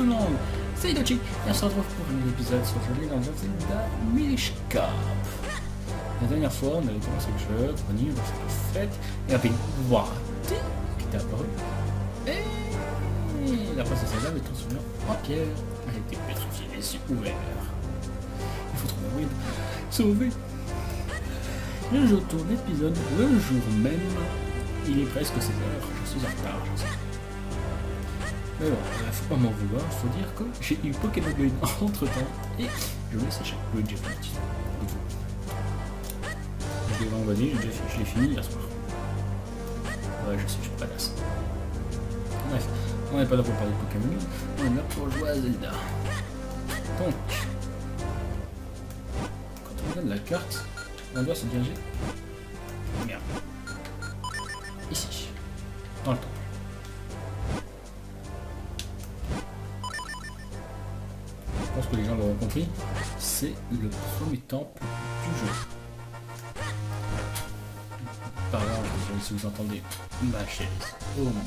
le monde, c'est Inochi et on se retrouve pour un épisode sur aujourd'hui dans Zelda Minish Cap. La dernière fois, on avait commencé le jeu, on a fait le fait, et après, voilà, qui était apparu. Et la princesse Zelda avait transformé en pierre, elle était pétrifiée, les yeux ouverts. Il faut trouver un moyen de sauver. Le jeu tourne l'épisode le jour même, il est presque 16 h, je suis en retard, je sais. Mais bon, faut pas m'en vouloir, faut dire que j'ai eu Pokémon Go entre temps et je l'ai séché. Oui, j'ai fini. Je l'ai envoyé, je l'ai fini hier soir. Ouais, je sais, je suis pas là. Bref, on n'est pas là pour parler de Pokémon Go, on est là pour jouer à Zelda. Donc, quand on regarde la carte, on doit se diriger. Merde. Ici, dans le temps. Je pense que les gens l'auront compris, c'est le premier temple du jeu. Par là, si vous entendez ma chaise. Oh mon dieu.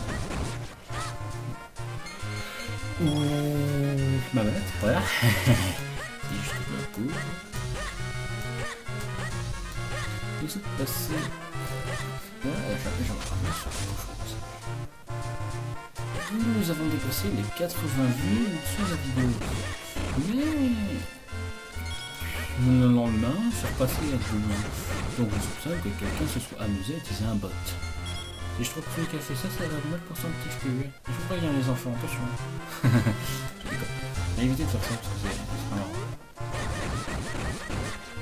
Ouh, ma manette, voilà. Si je te le coup. Il s'est passé. Ouais, j'en ramène sur quelque chose. Nous avons dépassé les 80 vues sur la vidéo. Mais le lendemain, faire passer un peu. Donc je soupçonne que quelqu'un se soit amusé à utiliser un bot. Et je trouve que celui qui a fait ça, ça va mal pour son petit cheveu. Il faut pas y aller les enfants, attention. Je déconne. Mais évitez de faire ça parce que c'est pas marrant.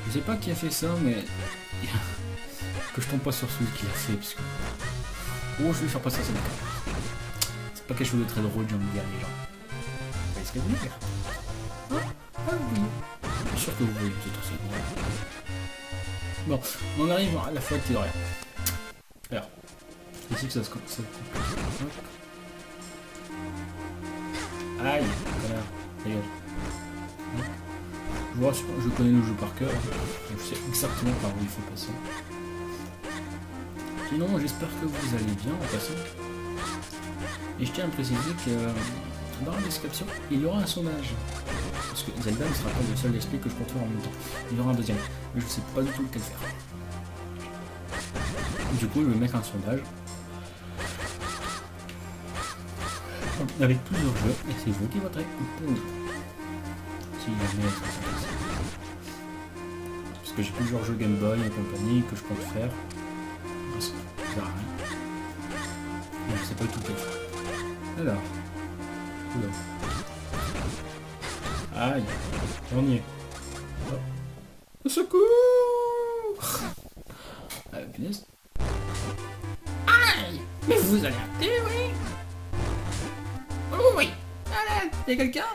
Je sais pas qui a fait ça, mais que je tombe pas sur celui qui l'a fait, parce que. Oh, je vais faire passer ça. C'est pas quelque chose de très drôle, j'ai envie de dire les gens. Vous voyez ce que je veux dire? Ah oui. Bien sûr que vous voyez, c'est aussi drôle. Bon, on arrive à la fois de rien. Alors, ici que ça se coupe. Aïe, connard, regarde. Je vous rassure, je connais le jeu par cœur, donc je sais exactement par où il faut passer. Sinon, j'espère que vous allez bien en passant. Et je tiens à préciser que dans la description, il y aura un sondage. Parce que Zelda ne sera pas le seul esprit que je compte faire en même temps. Il y aura un deuxième, mais je ne sais pas du tout lequel faire. Du coup, je vais mettre un sondage avec plusieurs jeux, et c'est vous qui voterez pour nous. Si jamais parce que j'ai plusieurs jeux Game Boy et compagnie que je compte faire. Ça sert à rien. Donc c'est pas du tout lequel faire. Alors. Oula. Aïe, on y est. Oh. Au secours! Punaise. Aïe! Mais vous allez arrêter, oui? Oh oui! Allez, y'a quelqu'un?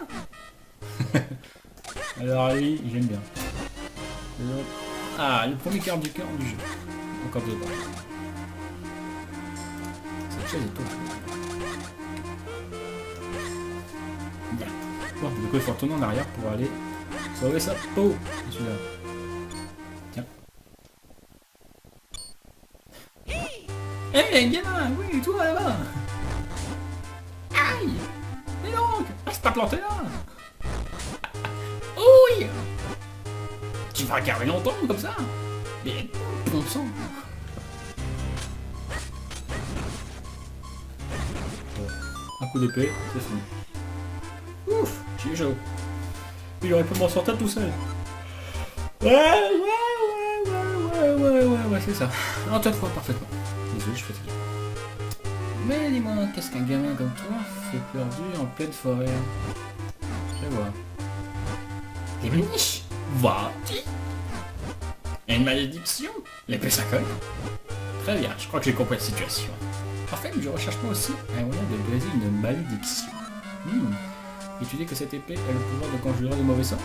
Alors oui, j'aime bien. Ah, le premier quart du cœur du jeu. Encore deux barres. Cette chaise est top. Bien. Bon, du coup, il faut retourner en arrière pour aller sauver sa peau. C'est celui-là. Tiens. Hé, gamin, oui, toi là-bas. Aïe. Et donc, reste pas planté là. Oui. Tu vas garder longtemps comme ça. Mais bon sang. Un coup d'épée, c'est fini. Ouf, j'ai chaud. Il aurait pu m'en sortir tout seul. Ouais, c'est ça. En toi, fois parfaitement. Désolé, je suis fatigué. Mais dis-moi, qu'est-ce qu'un gamin comme toi fait perdu en pleine forêt? Je vois. Des niches. Va-t-il? Une malédiction? L'épée ça colle? Très bien, je crois que j'ai compris la situation. En fait, je recherche moi aussi un moyen de briser une malédiction. Et tu dis que cette épée a le pouvoir de conjurer de mauvais sorts?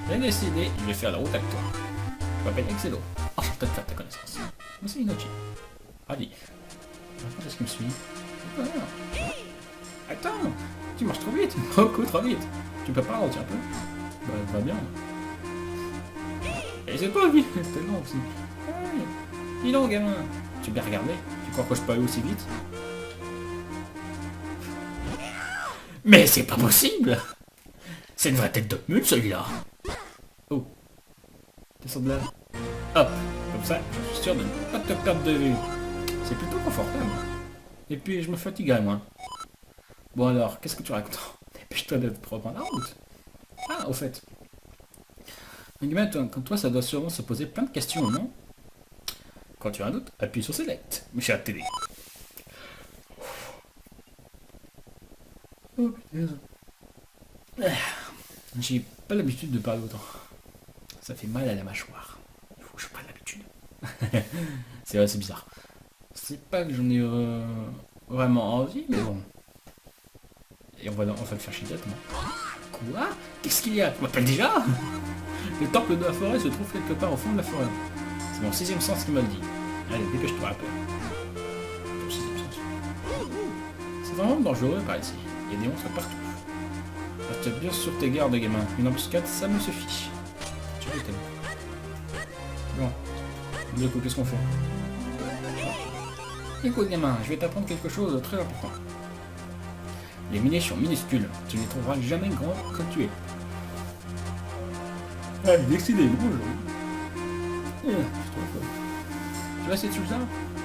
J'ai décidé, je vais faire la route avec toi. Je m'appelle Exelo. Enchanté de faire ta connaissance. Moi c'est Inochi. Allez. Maintenant, est-ce qu'il me suit? Attends, tu marches trop vite, beaucoup trop vite. Tu peux pas ralentir un peu? Bah, va bien. Et c'est toi, lui, t'es lent aussi. Hey. Dis donc, gamin, tu bien regardé? Tu crois que je peux aller aussi vite? Mais c'est pas possible! C'est une vraie tête de mule celui-là! Oh. Descends de là. Hop. Comme ça, je suis sûr de ne pas te perdre de vue. C'est plutôt confortable. Et puis, je me fatiguerai moins. Bon alors, qu'est-ce que tu racontes? Dépêche-toi de te reprendre la route. Ah, au fait. Un gamin comme toi, ça doit sûrement se poser plein de questions, non? Quand tu as un doute, appuie sur Select, mais chez la télé. Oh putain. J'ai pas l'habitude de parler autant. Ça fait mal à la mâchoire. Il faut que je prenne l'habitude. C'est vrai, c'est bizarre. C'est pas que j'en ai vraiment envie, mais bon. Et on va le faire chier directement. Quoi? Qu'est-ce qu'il y a? Tu m'appelles déjà? Le temple de la forêt se trouve quelque part au fond de la forêt. C'est mon 6ème sens qui me le dit. Allez, dépêche-toi un peu. Ton 6ème sens. C'est vraiment dangereux par ici. Il y a des monstres partout. Reste bien sur tes gardes, gamin. Une embuscade, ça me suffit. Tu veux t'aimer. Bon. Du coup, qu'est-ce qu'on fait? Écoute, gamin, je vais t'apprendre quelque chose de très important. Les miniches sont minuscules. Tu ne les trouveras jamais grands comme tu es. Ah, décidément, aujourd'hui. Tu vois cette chose-là?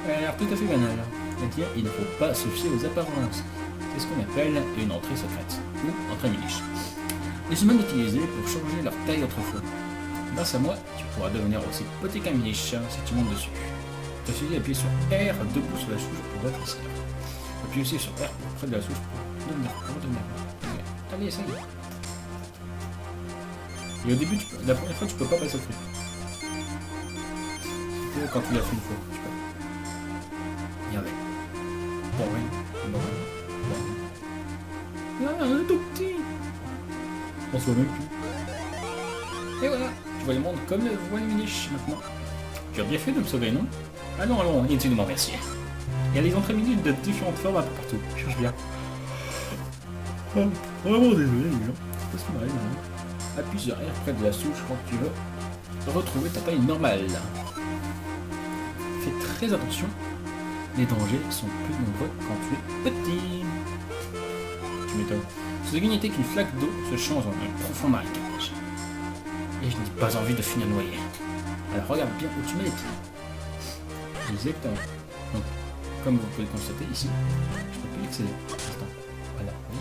Elle a l'air tout à fait banale. C'est-à-dire, il ne faut pas se fier aux apparences. C'est ce qu'on appelle une entrée secrète, ou entrée miniche. Les humains l'utilisaient pour changer leur taille autrefois. Grâce à moi, tu pourras devenir aussi petit qu'un miniche si tu montes dessus. Il te suffit d'appuyer sur R debout sur la souche pour rétrécir. Appuie aussi sur R pour près de la souche pour devenir. Allez, essaye. Et au début, la première fois, tu peux pas passer au truc. C'est quand tu l'as fait une fois, tu peux. Regardez. Bon, oui. Bon. Ah, un tout petit. On se voit même plus. Et voilà. Tu vois le monde comme le voit les miniches maintenant. Tu as bien fait de me sauver, non? Allons, allons, inutilement merci. Il y a des entrées miniches de différentes formes un peu partout. Je cherche bien. Oh, vraiment désolé, les gens. C'est pas ce qui m'arrive, non? Appuie sur R près de la souche quand tu veux retrouver ta taille normale. Fais très attention, les dangers sont plus nombreux quand tu es petit. Tu m'étonnes. Ce qui n'était qu'une flaque d'eau se change en un profond marécage. Et je n'ai pas envie de finir noyé. Alors regarde bien où tu mets les pieds. Exactement. Donc, comme vous pouvez le constater ici, je ne peux plus y accéder. Voilà, oui.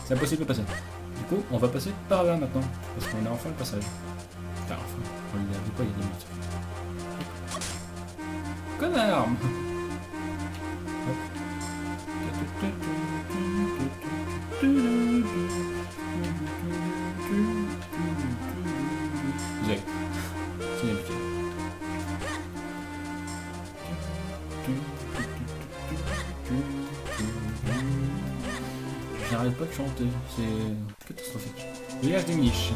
C'est impossible de passer. Du coup, on va passer par là maintenant, parce qu'on a enfin le passage. Enfin, on l'a vu pas il y a 2 minutes. Connard! Zé. C'est une habitude. J'arrête pas de chanter, c'est catastrophique. Village des miniches.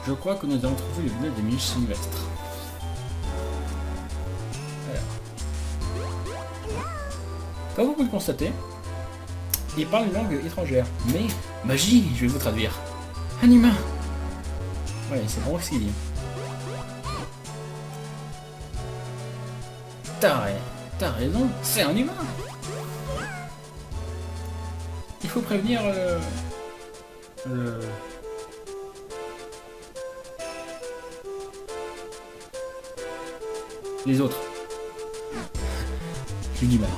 Je crois que nous avons trouvé le village des miniches sylvestres. Alors. Comme vous pouvez le constater, il parle une langue étrangère. Mais, magie, je vais vous traduire. Un humain. Ouais, c'est vraiment ce qu'il dit. T'as raison, c'est un humain. Il faut prévenir les autres. J'ai du mal.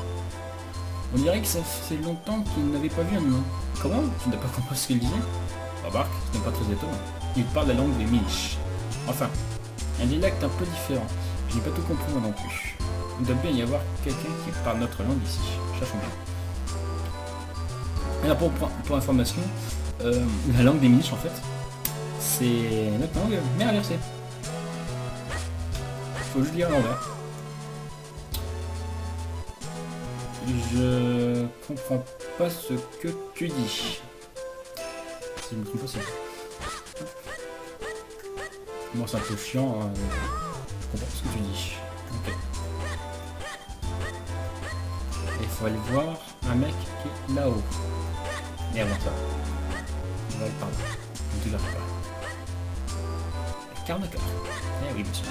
On dirait que ça fait longtemps qu'il n'avait pas vu un humain. Comment? Tu n'as pas compris ce qu'il disait? Remarque, ce n'est pas très étonnant. Il parle la langue des miniches. Enfin, un dialecte un peu différent. Je n'ai pas tout compris moi non plus. Il doit bien y avoir quelqu'un qui parle notre langue ici. Cherchons bien. Alors pour information, la langue des miniches en fait, c'est notre langue mais inversée. Faut juste lire à l'envers. Je comprends pas ce que tu dis. Si je me trompe pas, c'est... Bon, c'est un peu chiant, hein. Je comprends pas ce que tu dis. Ok. Il faut aller voir un mec qui est là-haut. Et avant ça, on va aller par là. On te garde pas. Quart de cœur. Eh oui, monsieur.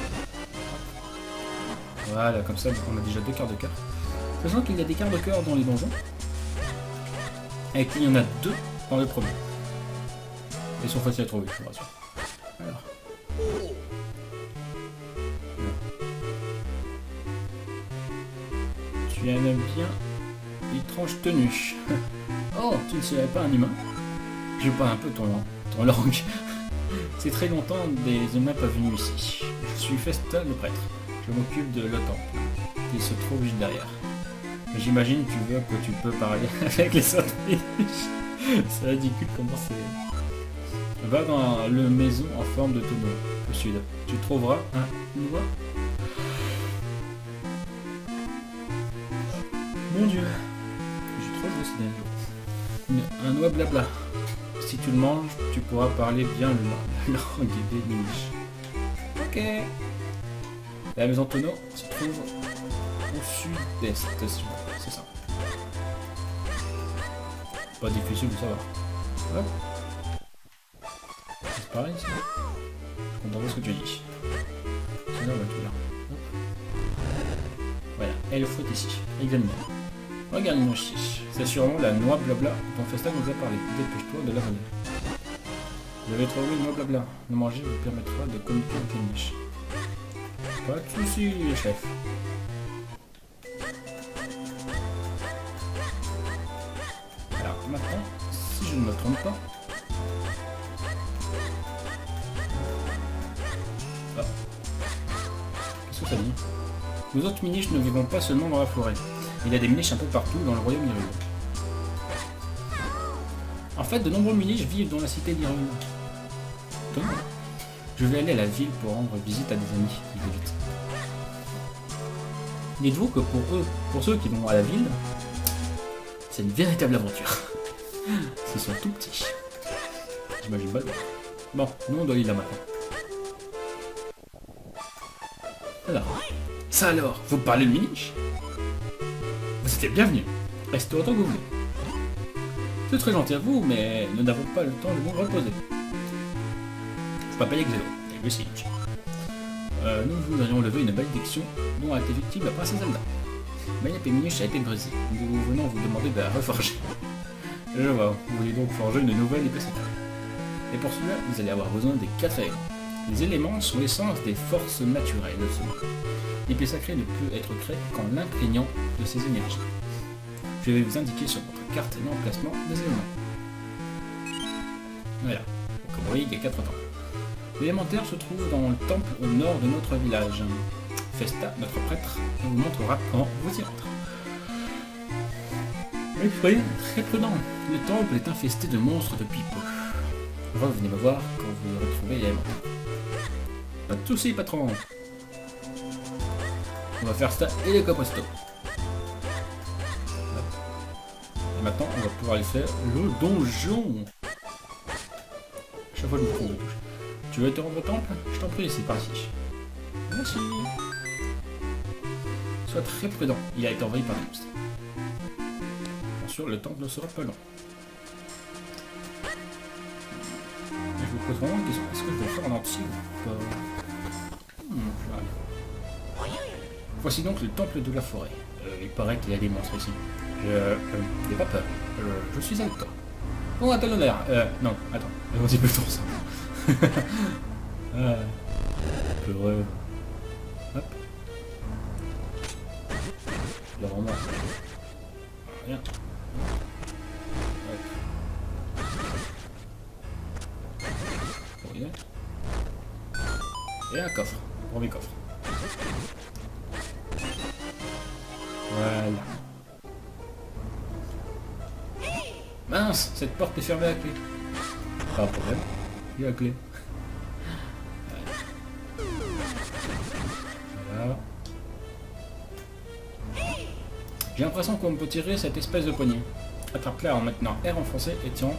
Voilà, comme ça, on a déjà 2 quarts de cœur. Sachant qu'il y a des quarts de cœur dans les donjons. Et qu'il y en a 2 dans le premier. Ils sont faciles à trouver, je vous rassure. Alors. Tu aimes bien l'étrange tenue. Oh, tu ne serais pas un humain? Je parle un peu ton langue. C'est très longtemps des humains pas venus ici. Je suis Festa, le prêtre. Je m'occupe de l'OTAN. Il se trouve juste derrière. J'imagine tu veux que tu peux parler avec les autres. C'est ridicule comment c'est. Va dans la maison en forme de tonneau, au sud. Tu trouveras un noix. Mon Dieu. J'ai trop joué ces derniers jours. Un noix blabla. Si tu le manges, tu pourras parler bien le langue des miniches. Ok. La maison tonneau se trouve au sud-est, c'est ça. Pas difficile de savoir. Hop. C'est pareil ici. On voit ce que tu dis. Sinon on va tout là. Hop. Voilà, elle faut ici. Examine. Regarde mon chiche. C'est sûrement la noix blabla dont Festa nous a parlé. Dépêche-toi de la revenir. Vous avez trouvé une noix blabla. Le manger vous permettra de communiquer avec les niches. Pas de soucis, chef. Alors maintenant, si je ne me trompe pas. Ah. Qu'est-ce que ça dit? Nous autres miniches ne vivons pas seulement dans la forêt. Il y a des miniches un peu partout dans le royaume d'Hyrule. En fait, de nombreux miniches vivent dans la cité d'Hyrule. Je vais aller à la ville pour rendre visite à des amis qui habitent. Dites-vous que pour ceux qui vont à la ville, c'est une véritable aventure. Ils sont tout petits. J'imagine pas. Bon, nous on doit aller là maintenant. Alors, ça alors, vous parlez de miniche? Vous êtes bienvenue. Restez autant que vous voulez. C'est très gentil à vous, mais nous n'avons pas le temps de vous reposer. Je m'appelle Exelo, et je suis Luigi. Nous vous avions levé une malédiction dont a été victime la princesse Zelda. Mais l'épée miniche a été brisée. Nous venons vous demander de la reforger. Je vois, vous voulez donc forger une nouvelle épée sacrée. Et pour cela, vous allez avoir besoin des 4 éléments. Les éléments sont l'essence des forces naturelles de ce monde. L'épée sacrée ne peut être créée qu'en l'imprégnant de ses énergies. Je vais vous indiquer sur votre carte l'emplacement des éléments. Voilà. Comme vous voyez, il y a 4 temples. L'élémentaire se trouve dans le temple au nord de notre village. Festa, notre prêtre, vous montrera comment vous y rendre. Mais soyez très prudent. Le temple est infesté de monstres depuis peu. Revenez me voir quand vous retrouvez l'élémentaire. Pas de soucis, patron. On va faire ça et les copresto. Et maintenant, on va pouvoir aller faire le donjon. Chaque fois, je me trouve. Tu veux te rendre au temple? Je t'en prie, c'est par ici. Merci. Sois très prudent, il a été envahi par des monstres. Bien sûr, le temple ne sera pas long. Je vous pose vraiment une question, est-ce que je vais le faire en entier ou pas? Voici donc le temple de la forêt. Il paraît qu'il y a des monstres ici. N'aie pas peur, je suis avec toi. Oh, attends l'honneur. Non, attends, on dit plutôt ça. Heureux. Hop. Là, vraiment. Rien. Hop. Rien. Et un coffre. Premier coffre. Voilà. Mince, cette porte est fermée à clé. Pas de problème. Il y a la clé. Voilà. J'ai l'impression qu'on peut tirer cette espèce de poignée. Attrape-la en maintenant R enfoncé et tiens.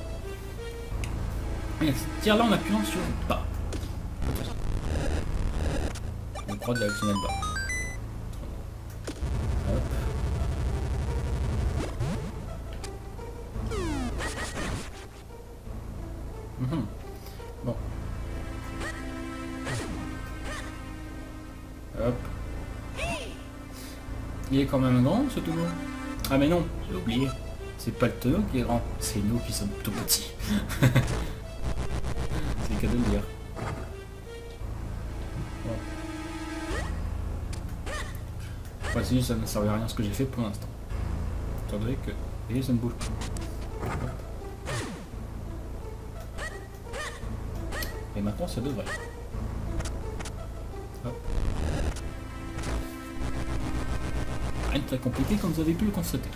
Tire-la en appuyant sur bas. Je crois directionnel bas. Hop. Bon. Hop. Il est quand même grand ce tonneau. Ah mais non, j'ai oublié. C'est pas le tonneau qui est grand, c'est nous qui sommes tout petits. C'est le cas de le dire. Bon. Voici, ça ne servait à rien ce que j'ai fait pour l'instant. Attendez que... Et ça ne bouge pas. Et maintenant ça devrait. Hop. Rien de très compliqué comme vous avez pu le constater.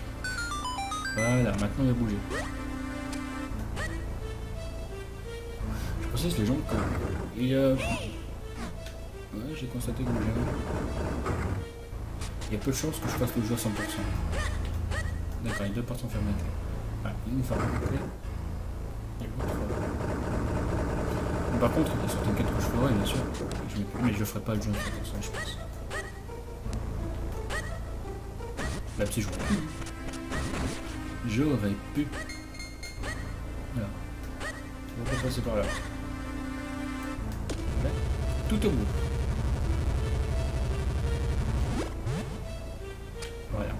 Voilà, maintenant il va bouger. Je précise les gens que... Il y a... Ouais, j'ai constaté que bouger. Il y a peu de chances que je fasse le jeu à 100%. D'accord, les deux portes sont fermées. Ah, une ferme. Par contre, il y a certaines quêtes que je ferai, bien sûr. Mais je ferai pas le jeu à 100%, je pense. Là, si j'aurais pu. J'aurais pu. Voilà. On va passer par là. Ouais. Tout au bout. Voilà.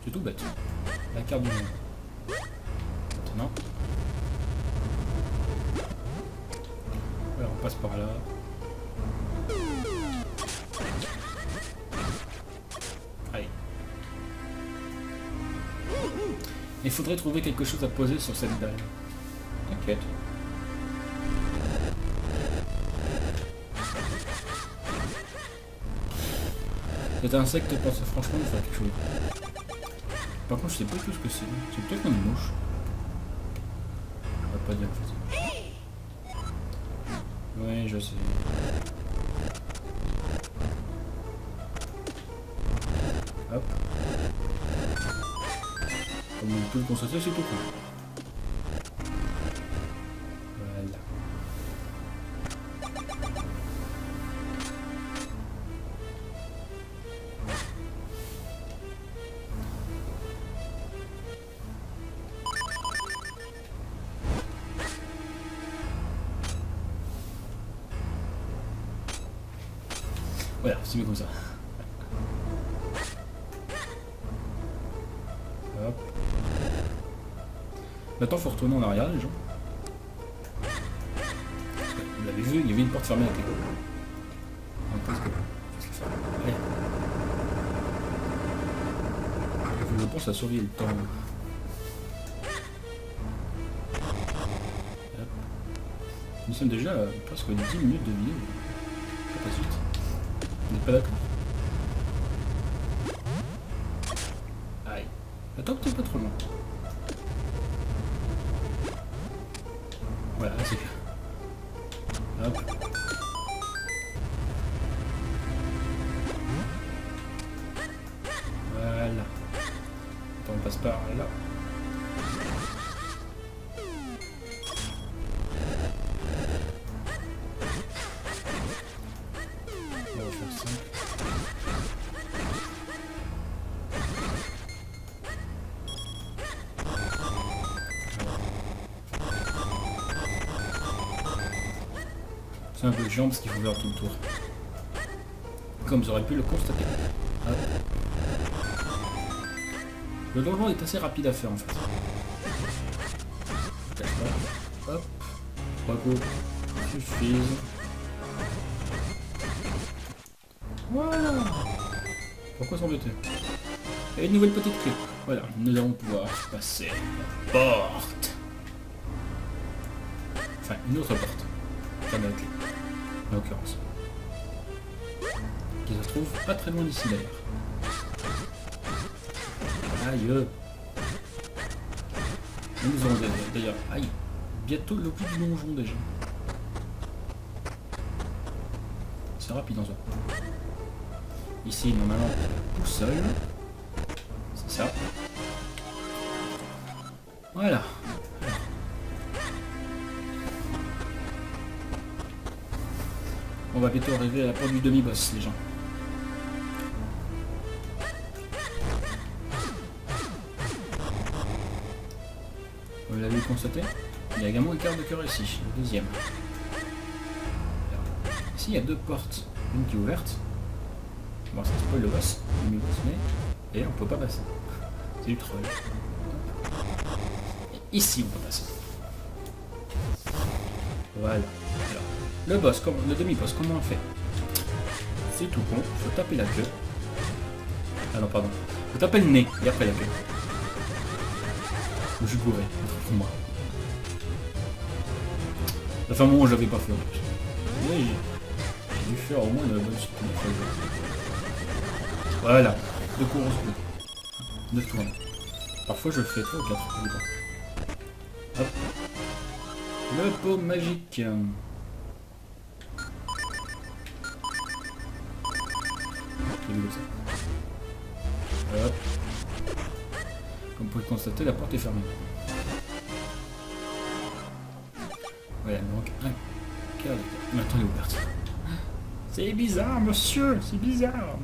C'est tout bête. La carte du monde. Maintenant. Voilà, on passe par là. Allez. Il faudrait trouver quelque chose à poser sur cette dalle. T'inquiète. Cet insecte pense franchement de faire quelque chose. Par contre, je sais pas tout ce que c'est. C'est peut-être une mouche. Je vais pas dire le fait. Oui, je sais. Hop. Comme on peut le constater, c'est tout cool. Voilà. Voilà, c'est mieux comme ça. Hop. Maintenant, faut retourner en arrière, les gens. Vous l'avez vu, il y avait une porte fermée à côté. On pense que... Allez. Je pense à surveiller le temps. Hop. Nous sommes déjà à presque 10 minutes de vidéo. Ça passe vite. Vous n'êtes pas d'accord? Aïe. Attends que t'es pas trop loin. Voilà, c'est bien. Hop. Voilà. Attends, on passe par là. On va faire ça. C'est un peu chiant parce qu'il faut faire tout le tour. Comme vous aurez pu le constater. Hop. Le donjon est assez rapide à faire en fait. Hop. 3 coups suffisent. Voilà. Pourquoi s'embêter? Et une nouvelle petite clé. Voilà, nous allons pouvoir passer la porte. Enfin, une autre porte. Pas la clé. En l'occurrence. Qui se trouve pas très loin d'ici d'ailleurs. Aïe. Nous aurons d'ailleurs, aïe, bientôt le bout du donjon déjà. C'est rapide en soi. Ici, normalement, tout seul. C'est ça. Voilà. On va bientôt arriver à la porte du demi-boss, les gens. Vous l'avez constaté? Il y a également une carte de cœur ici, le deuxième. Ici, il y a deux portes. Une qui est ouverte. Bon, ça spoil le boss, mais... Et on peut pas passer. C'est du troll. Et ici, on peut passer. Voilà. Alors, le boss, le demi-boss, comment on fait? C'est tout con, faut taper la queue. Ah non, pardon. Faut taper le nez, et après la queue. Je suis gouré, pour moi. Ça fait un moment où j'avais pas fait en plus. Oui, j'ai dû faire au moins une bonne suite. Voilà, 2 coups en 9 tours. Parfois je le fais 3 ou 4. Hop. Le pot magique. Hop. Comme vous pouvez le constater, la porte est fermée. Voilà, il manque un quart de temps. Maintenant elle est ouverte. C'est bizarre, monsieur, c'est bizarre.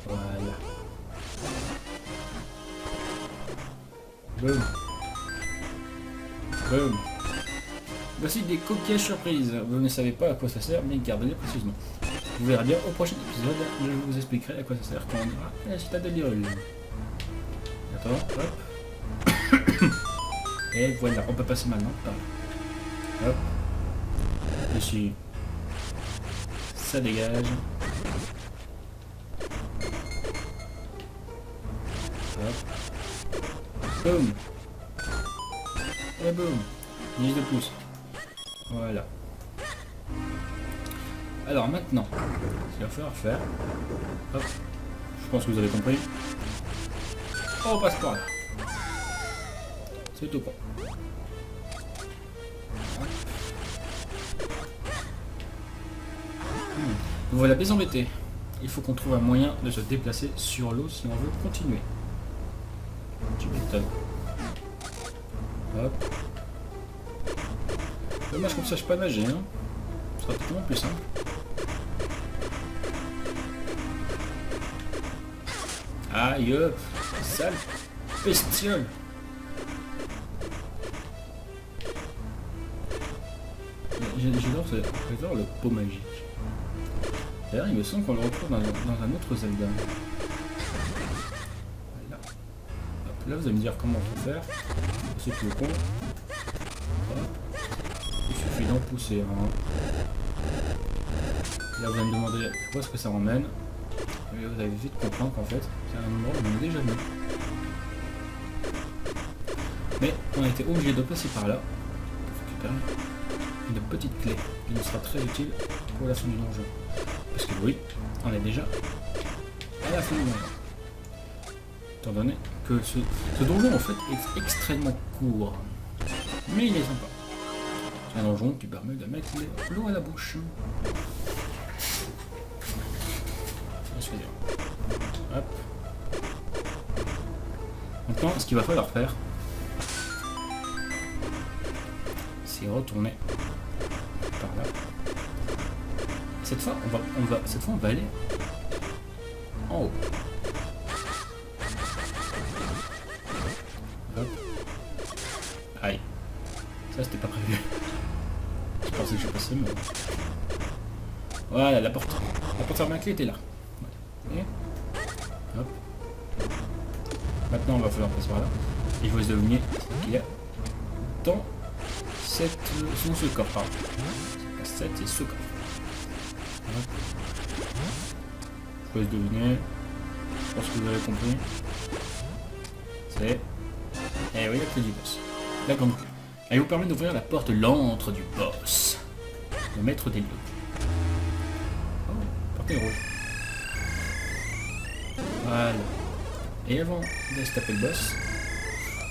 Voilà. Boum. Boum. Voici des coquillages surprises. Vous ne savez pas à quoi ça sert, mais gardez-les précisément. Vous verrez bien au prochain épisode, je vous expliquerai à quoi ça sert quand on ira à la citadelle d'Hyrule. Attends, hop. Et voilà, on peut passer maintenant par là. Hop. Ici. Ça dégage. Hop. Boum. Et boum. 10 de plus. Voilà. Alors maintenant, ce qu'il va falloir faire. Hop. Je pense que vous avez compris. On passe par là. C'est tout con. Vous voilà bien embêté. Il faut qu'on trouve un moyen de se déplacer sur l'eau si on veut continuer. Tu m'étonnes. Hop. Dommage qu'on ne sache pas nager, hein. Ce sera tellement plus simple. Aïe, sale bestiole. J'adore le pot magique. D'ailleurs, il me semble qu'on le retrouve dans un autre Zelda. Voilà. Hop, là, vous allez me dire comment on peut faire. C'est tout con. Hop. Il suffit d'en pousser un. Là, vous allez me demander où est-ce que ça emmène. Et vous allez vite comprendre qu'en fait, c'est un endroit où on est déjà venu. Mais on a été obligé de passer par là pour récupérer une petite clé qui nous sera très utile pour la fin du donjon. Parce que oui, on est déjà à la fin du donjon. Étant donné que ce donjon en fait est extrêmement court. Mais il est sympa. C'est un donjon qui permet de mettre l'eau à la bouche. Excusez-moi. Hop. Maintenant, ce qu'il va falloir faire, c'est retourner par là. Cette fois, on va aller en haut. Hop. Aïe. Ça, c'était pas prévu. Je pensais que je passais, mais... Voilà, la porte. La porte fermée à clé était là. Et... Hop. Maintenant, on va falloir passer par là. Et je vous deviner ce qu'il y a dans ce coffre. Pardon. C'est pas cette, c'est ce coffre. Hop. Je vous laisse deviner. Je pense que vous avez compris. C'est... Eh oui, la clé du boss. La grande clé. Elle vous permet d'ouvrir la porte l'antre du boss. Le maître des lieux. Oh, porte est rouge. Voilà. Et avant de se taper le boss,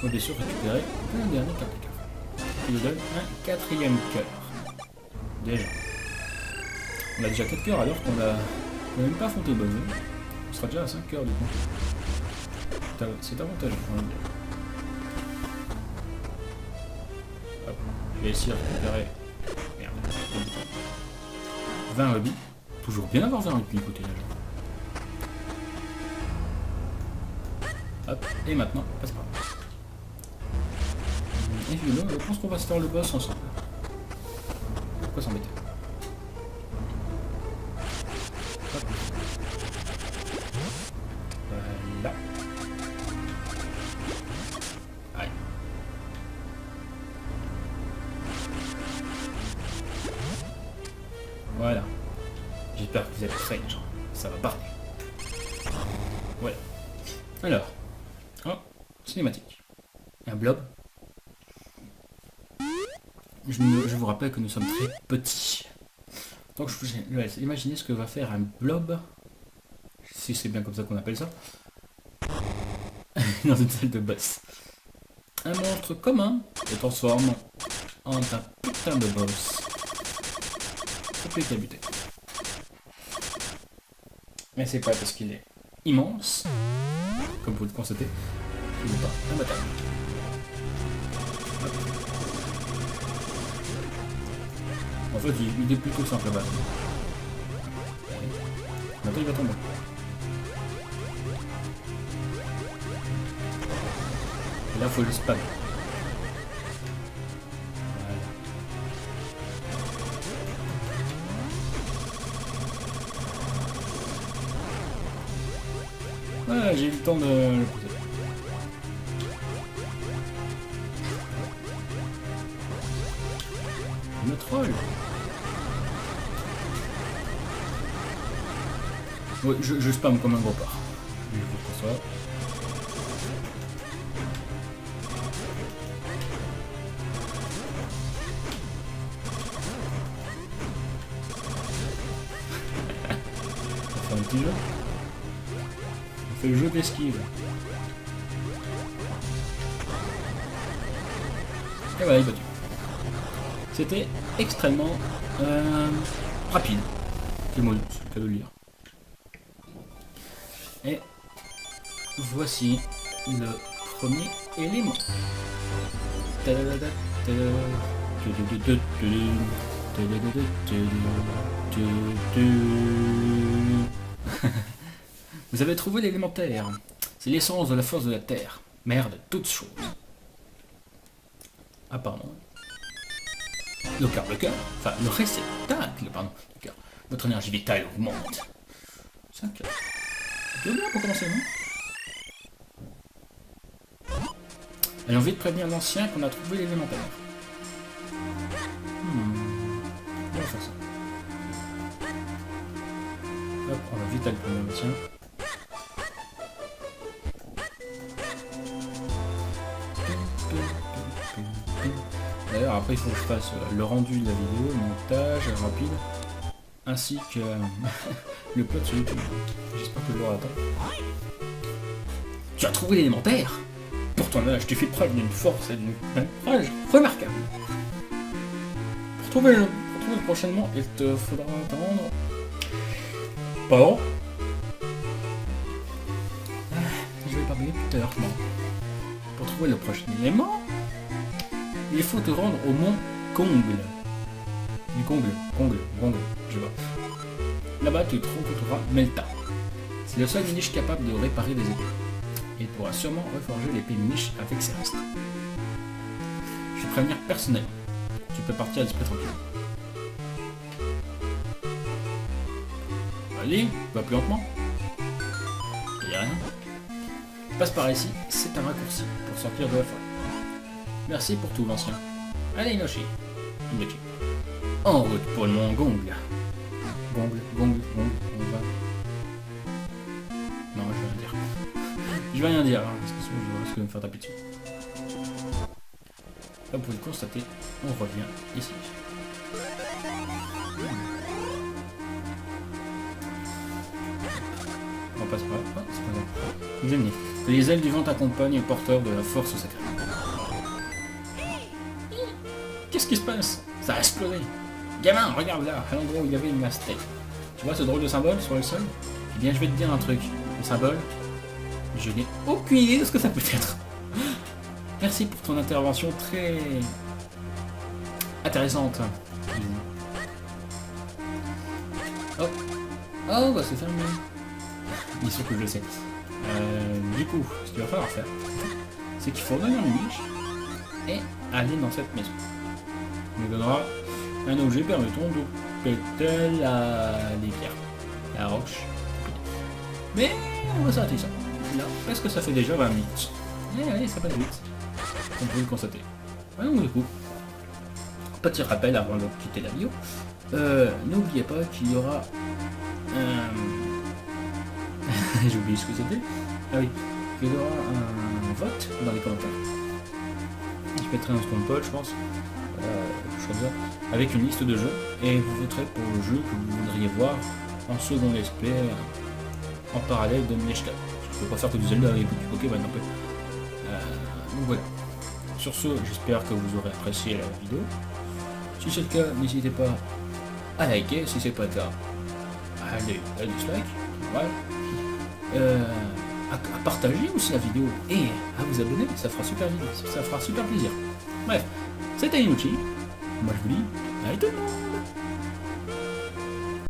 on va bien sûr récupérer un dernier cœur de cœur. Il nous donne un 4e cœur. Déjà. On a déjà 4 cœurs alors qu'on a même pas affronté le boss. On sera déjà à 5 cœurs du coup. C'est avantageux, on va dire. Hop. Je vais essayer de récupérer. Merde. 20 rubis. Toujours bien avoir 20 rubis côté là. Hop, et maintenant, passe par là. Et puis, je pense qu'on va se faire le boss ensemble. Pourquoi s'embêter? Hop. Voilà. Allez. Voilà. J'espère que vous êtes prêts, genre. Ça va parler. Voilà. Alors. Oh, cinématique. Un blob. Je vous rappelle que nous sommes très petits. Donc je vous laisse imaginer ce que va faire un blob, si c'est bien comme ça qu'on appelle ça, dans une salle de boss. Un monstre commun se transforme en un putain de boss. Compliqué à buter. Mais c'est pas parce qu'il est immense, comme vous le constatez, qu'il n'est pas imbattable. En fait, il est plutôt simple à battre. Maintenant, il va tomber. Et là, il faut le spam. Voilà, j'ai eu le temps de le pousser. Il me troll. Oui, je spam comme un gros porc. Je vous conçois. On fait un petit jeu. On fait le jeu d'esquive. Et voilà, il est battu. C'était extrêmement rapide. C'est le cas de le dire. Et voici le premier élément. Vous avez trouvé l'élémentaire. C'est l'essence de la force de la Terre. Mère de toutes choses. Apparemment. Le cœur, enfin le réceptacle, pardon, du cœur. Votre énergie vitale augmente. 5 heures. C'est bien pour commencer, non? Allons vite prévenir l'ancien qu'on a trouvé l'élémentaire. On va faire ça. Hop, on va vite aller prévenir l'ancien. D'ailleurs, après, il faut que je fasse le rendu de la vidéo, le montage rapide, ainsi que le plot sur YouTube. J'espère que je l'aurai à temps. Tu as trouvé l'élémentaire? Pour ton âge, tu fais preuve d'une force et d'une courage remarquable. Pour trouver le prochainement, il te faudra attendre... Pardon? Je vais pas bugger tout à l'heure, non. Pour trouver le prochain élément, il faut te rendre au mont Kongle. Kongle, je vois. Là-bas, tu rencontreras Melta. C'est le seul niche capable de réparer des épées. Il pourra sûrement reforger l'épée niche avec ses restes. Je vais prévenir personnel. Tu peux partir à l'esprit tranquille. Allez, va plus lentement. Il n'y a rien. Passe par ici, c'est un raccourci pour sortir de la forêt. Merci pour tout, l'ancien. Allez, Inoshi. Inoshi. En route pour le mont Gongle. Gongle, on va... Non, je vais rien dire. Je vais rien dire, hein, parce que sinon je risque de me faire taper dessus. Comme vous pouvez le constater, on revient ici. On passe par là. Ah, c'est pas grave. Vous aimez. Les ailes du vent t'accompagnent, porteur de la force sacrée. Qu'est-ce qui se passe? Ça a explosé. Gamin, regarde là, à l'endroit où il y avait une mastek. Tu vois ce drôle de symbole sur le sol? Eh bien, je vais te dire un truc. Le symbole, je n'ai aucune idée de ce que ça peut être. Merci pour ton intervention très intéressante. Oh, oh, bah c'est fermé. Bien sûr que je le sais. Du coup, ce qu'il va falloir faire, c'est qu'il faut revenir une niche. et aller dans cette maison. On nous donnera un objet permettant de péter les pierres, la roche. Mais on va s'arrêter ça. Là, parce que ça fait déjà 20 minutes. Et allez, ça passe vite. On peut le constater. Ouais, donc du coup, petit rappel avant de quitter la vidéo. N'oubliez pas qu'il y aura j'ai oublié ce que c'était. Ah oui, qu'il y aura un vote dans les commentaires. Je mettrai un second poll, je pense. Chose comme ça, avec une liste de jeux et vous voterez pour le jeu que vous voudriez voir en second let's play en parallèle de Mieshka. Je peux pas faire que du Zelda et du Pokémon un peu. Donc voilà. Sur ce, j'espère que vous aurez apprécié la vidéo. Si c'est le cas, n'hésitez pas à liker. Si c'est pas le cas, allez, à dislike. Ouais. À partager aussi la vidéo et à vous abonner, ça fera super plaisir. Bref, c'était Inuchi. Moi je vous dis, allez tout le monde!